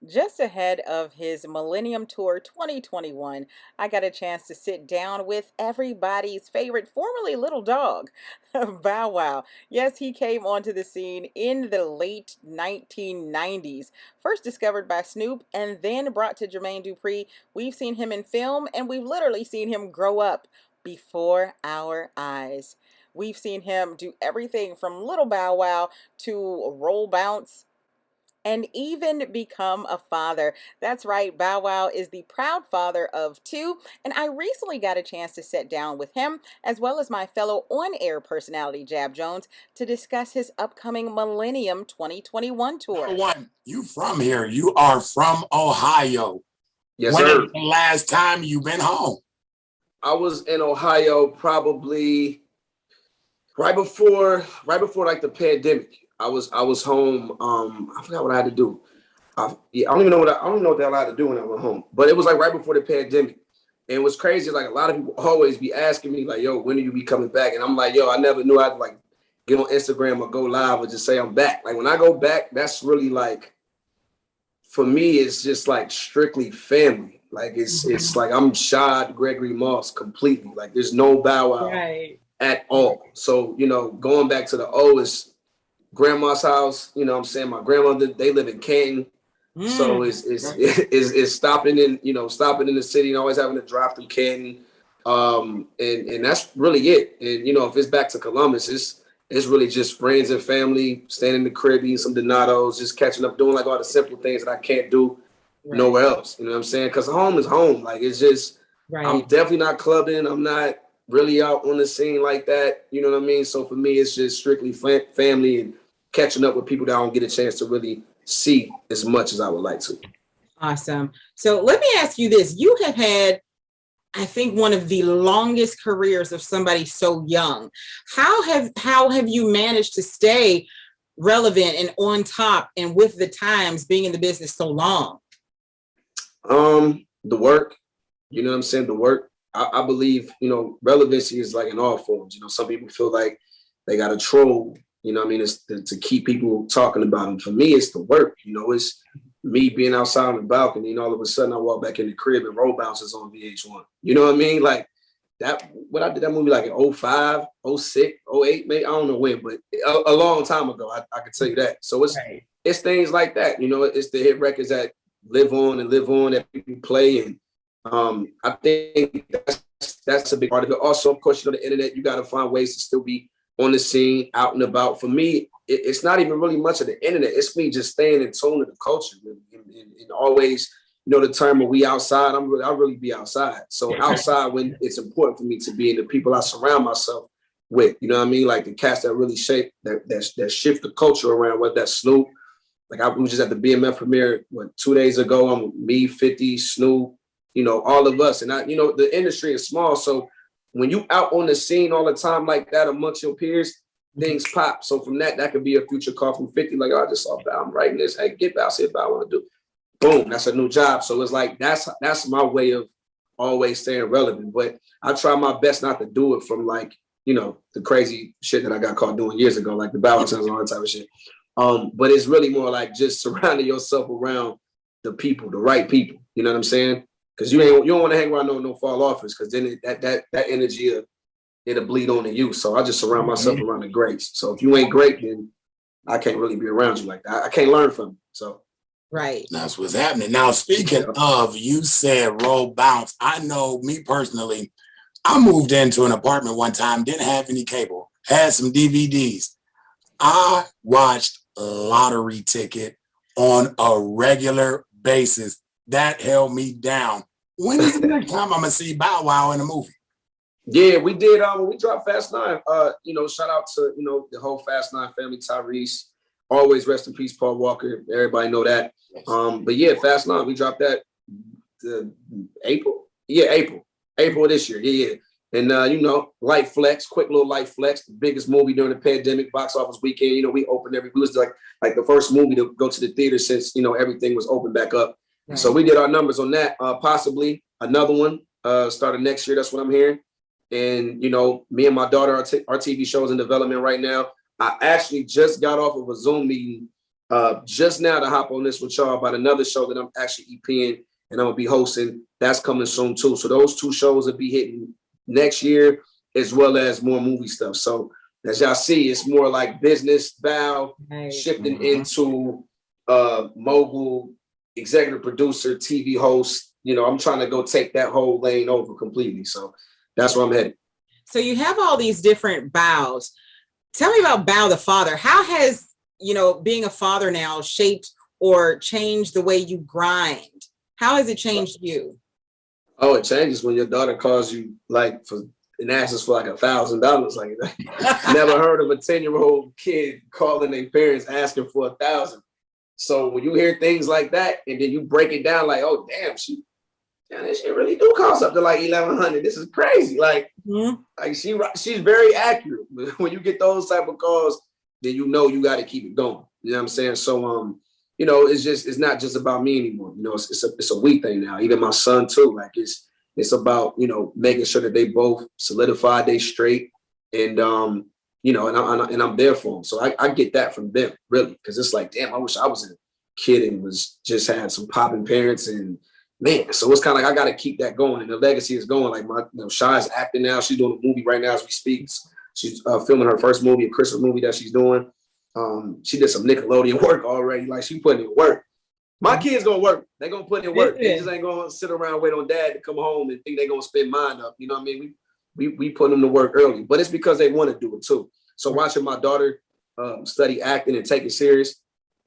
Just ahead of his Millennium Tour 2021, I got a chance to sit down with everybody's favorite, formerly little dog, Bow Wow. Yes, he came onto the scene in the late 1990s. First discovered by Snoop and then brought to Jermaine Dupri. We've seen him in film and we've literally seen him grow up before our eyes. We've seen him do everything from Little Bow Wow to Roll Bounce and even become a father. That's right, Bow Wow is the proud father of two, and I recently got a chance to sit down with him, as well as my fellow on-air personality, Jab Jones, to discuss his upcoming Millennium 2021 Number tour. one, you from here. You are from Ohio. Yes, When is sir. the last time you been home? I was in Ohio probably right before like the pandemic. I was home. I forgot what I had to do. I don't even know I don't even know what the hell I had to do when I went home. But it was like right before the pandemic. And what's crazy is like a lot of people always be asking me like, "Yo, when are you be coming back?" And I'm like, "Yo, I never knew I'd like get on Instagram or go live or just say I'm back." Like when I go back, that's really like for me, it's just like strictly family. Like it's like I'm Shad Gregory Moss completely. Like there's no Bow Wow Right. at all. So, going back to the O is grandma's house. You know what I'm saying? My grandmother, they live in Canton. So Mm. it's stopping in the city and always having to drive through Canton. And that's really it. And if it's back to Columbus, it's really just friends and family, staying in the crib, eating some Donatos, just catching up, doing like all the simple things that I can't do Right. nowhere else. You know what I'm saying? Because home is home. Like it's just, I'm Right. definitely not clubbing. I'm not really out on the scene like that. You know what I mean? So for me, it's just strictly family and catching up with people that I don't get a chance to really see as much as I would like to. Awesome. So let me ask you this. You have had, I think, one of the longest careers of somebody so young. How have you managed to stay relevant and on top and with the times being in the business so long? The work, you know what I'm saying? The work. I believe, relevancy is like in all forms. Some people feel like they got to troll, what I mean? It's to keep people talking about them. For me, it's the work, it's me being outside on the balcony and all of a sudden I walk back in the crib and Roll Bounces on VH1. You know what I mean? Like that, when I did that movie like in '05, '06, '08, maybe, I don't know when, but a long time ago, I can tell you that. So Right. it's things like that, it's the hit records that live on and live on that people play. And I think that's a big part of it. Also, of course, the internet, you got to find ways to still be on the scene, out and about. For me, it's not even really much of the internet. It's me just staying in tune with the culture and always, the term of we outside. I really be outside. So outside when it's important for me to be in the people I surround myself with. You know what I mean? Like the cats that really shape that shift the culture around. Whether that's Snoop. Like I was just at the BMF premiere 2 days ago. I'm me, 50, Snoop, all of us. And the industry is small. So when you out on the scene all the time like that amongst your peers, things pop. So from that could be a future call from 50. Like, oh, I just saw Bow, I'm writing this. Hey, get Bow, see what I want to do. Boom, that's a new job. So it's like that's my way of always staying relevant. But I try my best not to do it from like, the crazy shit that I got caught doing years ago, like the balance and all that type of shit. But it's really more like just surrounding yourself around the people, the right people. You know what I'm saying? Because you don't want to hang around no fall offers, because then that energy it'll bleed onto you. So I just surround myself around the greats. So if you ain't great, then I can't really be around you like that. I can't learn from you. So Right. That's what's happening. Now, speaking of, you said Roll Bounce. I know me personally, I moved into an apartment one time, didn't have any cable, had some DVDs. I watched Lottery Ticket on a regular basis. That held me down. When is the next time I'm gonna see Bow Wow in a movie? yeah, we did. When we dropped Fast Nine, shout out to the whole Fast Nine family, Tyrese. Always rest in peace, Paul Walker. Everybody know that. But yeah, Fast Nine, we dropped that April. Yeah, April of this year. Yeah. And light flex, quick little light flex, the biggest movie during the pandemic, box office weekend. We opened we was like the first movie to go to the theater since everything was open back up. Right. So we did our numbers on that. Possibly another one started next year. That's what I'm hearing. And me and my daughter, our TV show is in development right now. I actually just got off of a Zoom meeting just now to hop on this with y'all about another show that I'm actually EPing and I'm gonna be hosting. That's coming soon too. So those 2 shows will be hitting next year, as well as more movie stuff. So as y'all see, it's more like business Val shifting into mogul, executive producer, TV host. You know, I'm trying to go take that whole lane over completely. So that's where I'm headed. So you have all these different Bows. Tell me about Bow the father. How has, you know, being a father now shaped or changed the way you grind? How has it changed you? Oh, it changes when your daughter calls you like for and asks for like $1,000. Like, never heard of a 10-year-old kid calling their parents asking for $1,000. So when you hear things like that, and then you break it down, like, oh damn, this shit really do cost up to like $1,100. This is crazy. Like, like she's very accurate. When you get those type of calls, then you know you got to keep it going. You know what I'm saying? So you know, it's not just about me anymore. You know, it's a we thing now. Even my son too. Like it's about, you know, making sure that they both solidify they straight, and you know, and I'm there for them. So I get that from them, really, because it's like, damn, I wish I was a kid and was just had some popping parents, and man, so it's kind of like I got to keep that going, and the legacy is going. Like Shy's acting now; she's doing a movie right now as we speak. She's filming her first movie, a Christmas movie that she's doing. She did some Nickelodeon work already. Like, she putting in work. My kids gonna work. They're gonna put in work. They just ain't gonna sit around wait on dad to come home and think they're gonna spend mine up. You know what I mean? We put them to work early, but it's because they want to do it too. So watching my daughter study acting and take it serious,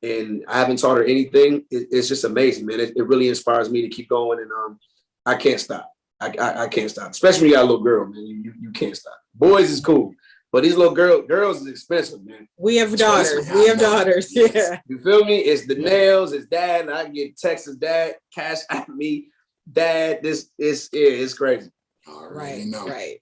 and I haven't taught her anything, it's just amazing, man. It really inspires me to keep going, and I can't stop. I can't stop. Especially when you got a little girl, man. You can't stop. Boys is cool. But these little girls is expensive, man. We have daughters. We have daughters. Yeah. You feel me? It's the nails, it's dad, and I get texts, dad, cash at me, dad. It's crazy. Already know. Right.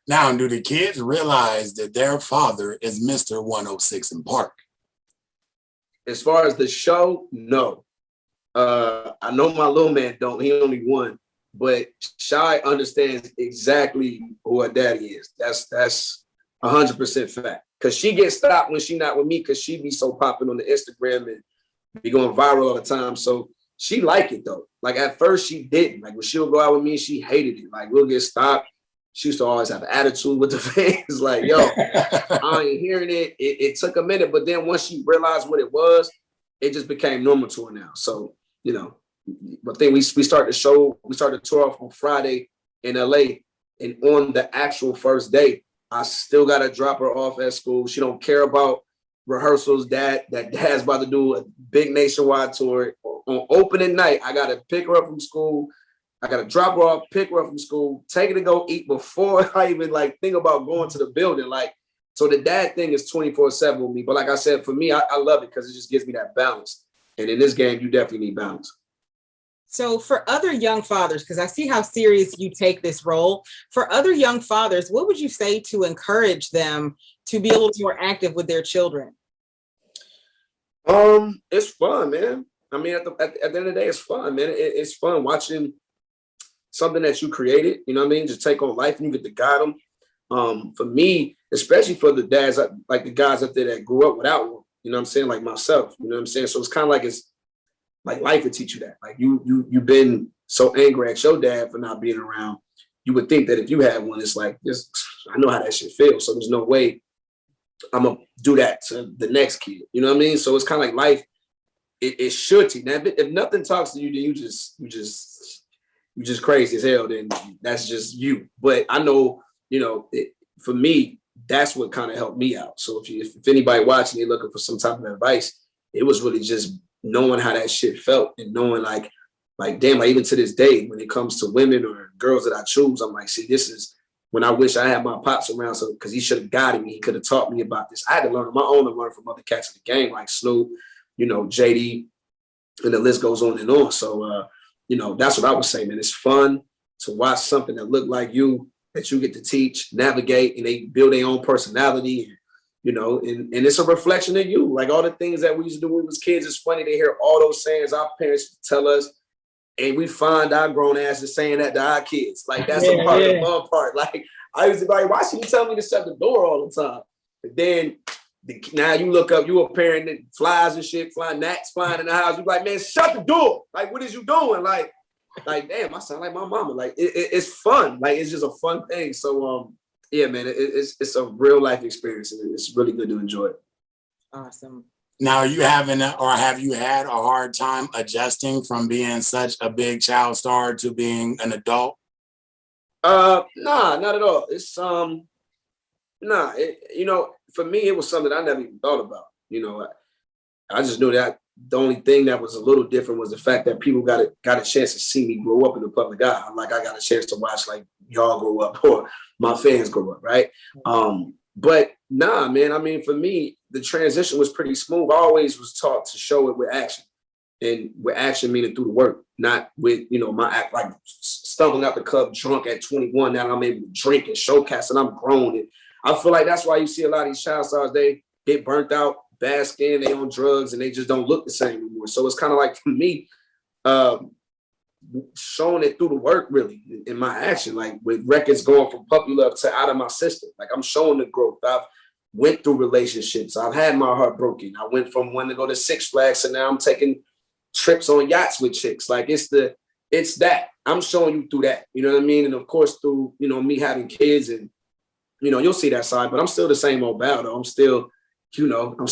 Now, do the kids realize that their father is Mr. 106 in Park? As far as the show, no. I know my little man don't. He only won. But Shy understands exactly who her daddy is. That's 100% fact. Because she gets stopped when she not with me, because she be so popping on the Instagram and be going viral all the time. So she like it though. Like, at first she didn't. Like, when she'll go out with me, she hated it. Like, we'll get stopped. She used to always have an attitude with the fans. Like, yo, I ain't hearing it. It took a minute, but then once she realized what it was, it just became normal to her now. So, you know, but then we started the tour off on Friday in LA, and on the actual first day, I still got to drop her off at school. She don't care about rehearsals. Dad's about to do a big nationwide tour. On opening night, I got to pick her up from school. I got to drop her off, pick her up from school, take her to go eat before I even like think about going to the building. Like, so the dad thing is 24/7 with me. But like I said, for me, I love it because it just gives me that balance. And in this game, you definitely need balance. So for other young fathers, because I see how serious you take this role, for other young fathers, what would you say to encourage them to be a little more active with their children? It's fun, man. I mean, at the end of the day, it's fun, man. It's fun watching something that you created, you know what I mean? Just take on life and you get to guide them. For me, especially for the dads, like the guys up there that grew up without one, you know what I'm saying? Like myself, you know what I'm saying? So it's kind of like, it's like life would teach you that. Like you've been so angry at your dad for not being around. You would think that if you had one, it's like, I know how that shit feels. So there's no way I'm gonna do that to the next kid. You know what I mean? So it's kind of like life. It should teach. Now, if nothing talks to you, then you just crazy as hell. Then that's just you. But I know, you know, for me, that's what kind of helped me out. So if anybody watching, they're looking for some type of advice, it was really just knowing how that shit felt and knowing like damn, like even to this day, when it comes to women or girls that I choose, I'm like, see, this is when I wish I had my pops around, so because he should have guided me, he could have taught me about this. I had to learn on my own and learn from other cats in the game, like Snoop, you know, JD, and the list goes on and on. So, you know, that's what I was saying, man. It's fun to watch something that look like you, that you get to teach, navigate, and they build their own personality, and, you know, and it's a reflection of you. Like all the things that we used to do when we was kids, it's funny to hear all those sayings our parents tell us, and we find our grown asses saying that to our kids. Like, that's a part of the fun part. Like, I used to be like, why should you tell me to shut the door all the time? But then Now you look up, you a parent that flies and shit, flying gnats flying in the house. You like, man, shut the door. Like, what is you doing? Like damn, I sound like my mama. Like, it's fun. Like, it's just a fun thing. So, yeah, man, it's a real life experience, and it's really good to enjoy it. Awesome. Now, are you having or have you had a hard time adjusting from being such a big child star to being an adult? Nah, not at all. It's for me, it was something I never even thought about. I just knew that the only thing that was a little different was the fact that people got a chance to see me grow up in the public eye. Like, I got a chance to watch like y'all grow up or my fans grow up, right? But nah, man. I mean, for me, the transition was pretty smooth. I always was taught to show it with action, and with action meaning through the work, not with my act like stumbling out the club drunk at 21. Now I'm able to drink and showcase, and I'm grown. And I feel like that's why you see a lot of these child stars, they get burnt out, bad skin, they on drugs, and they just don't look the same anymore. So it's kind of like, for me, showing it through the work, really, in my action, like with records going from Puppy Love to Out of My System. Like, I'm showing the growth. I've went through relationships. I've had my heart broken. I went from wanting to go to Six Flags, and now I'm taking trips on yachts with chicks. Like, it's that. I'm showing you through that. You know what I mean? And of course, through me having kids, and you'll see that side. But I'm still the same old Bow, though. I'm still, I'm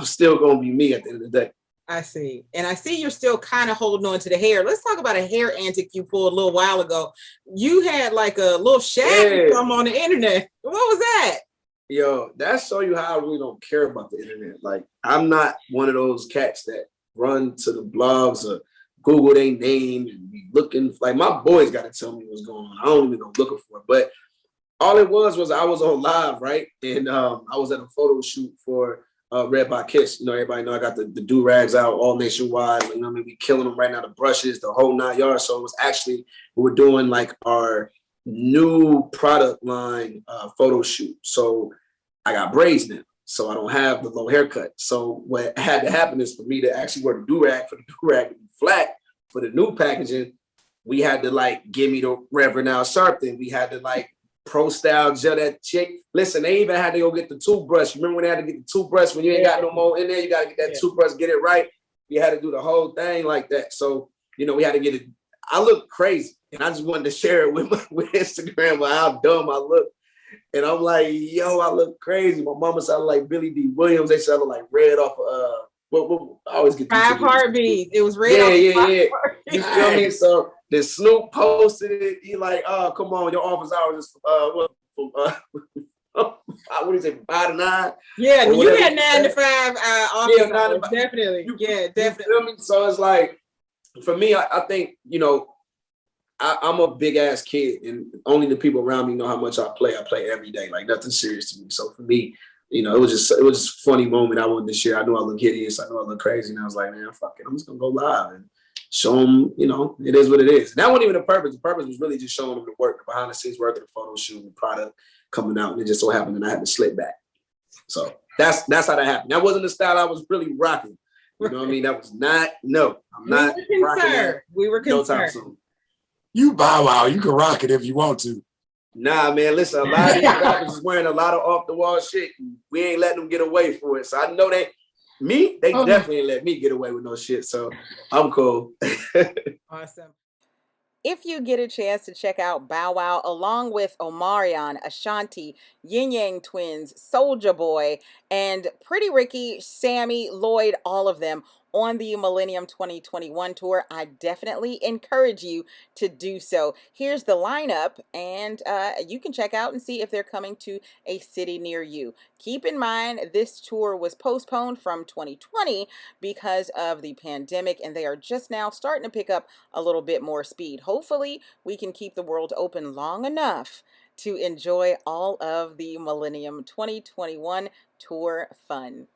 still gonna be me at the end of the day. I see. And I see you're still kind of holding on to the hair. Let's talk about a hair antic you pulled a little while ago. You had like a little shag from on the internet. What was that? Yo, that show you how I really don't care about the internet. Like, I'm not one of those cats that run to the blogs or Google their name and be looking. Like, my boys got to tell me what's going on. I don't even go looking for it. But all it was I was on live, right? And I was at a photo shoot for Red by Kiss. Everybody know I got the do-rags out all nationwide. Like, we killing them right now, the brushes, the whole 9 yards. So it was actually, we were doing like our new product line photo shoot. So I got braids now, so I don't have the low haircut. So what had to happen is for me to actually wear the do-rag, for the do-rag to be flat for the new packaging. We had to like give me the Reverend Al Sharpton. We had to like pro style gel that chick. Listen, they even had to go get the toothbrush. Remember when they had to get the toothbrush when you ain't got no more in there? You got to get that toothbrush, get it right. We had to do the whole thing like that. So, we had to get it. I look crazy, and I just wanted to share it with Instagram about how dumb I look. And I'm like, yo, I look crazy. My mama sounded like Billy D. Williams. They sounded like Red off of I always get 5 Heartbeats. It was Red. Yeah. You feel me? So the Snoop posted it. He like, oh, come on, your office hours is what do you say, 5 to 9? Yeah, you had 9 to 5 office hours. Definitely. Definitely. You feel me? So it's like, for me, I think, I'm a big ass kid, and only the people around me know how much I play. I play every day, like nothing serious to me. So for me, it was just a funny moment. I wanted to share. I know I look hideous. I know I look crazy, and I was like, man, fuck it. I'm just gonna go live and show them. It is what it is. And that wasn't even the purpose. The purpose was really just showing them the work, the behind the scenes work of the photo shoot, the product coming out, and it just so happened that I had to slip back. So that's how that happened. That wasn't the style I was really rocking. You know what I mean? That was not. No, I'm not rocking that. We were concerned. No time soon. You Bow Wow, you can rock it if you want to. Nah, man, listen, a lot of these rappers is wearing a lot of off-the-wall shit. We ain't letting them get away for it. So I know they definitely ain't let me get away with no shit. So I'm cool. Awesome. If you get a chance to check out Bow Wow along with Omarion, Ashanti, Yin Yang Twins, Soulja Boy, and Pretty Ricky, Sammy, Lloyd, all of them on the Millennium 2021 tour, I definitely encourage you to do so. Here's the lineup, and you can check out and see if they're coming to a city near you. Keep in mind, this tour was postponed from 2020 because of the pandemic, and they are just now starting to pick up a little bit more speed. Hopefully, we can keep the world open long enough to enjoy all of the Millennium 2021 tour fun.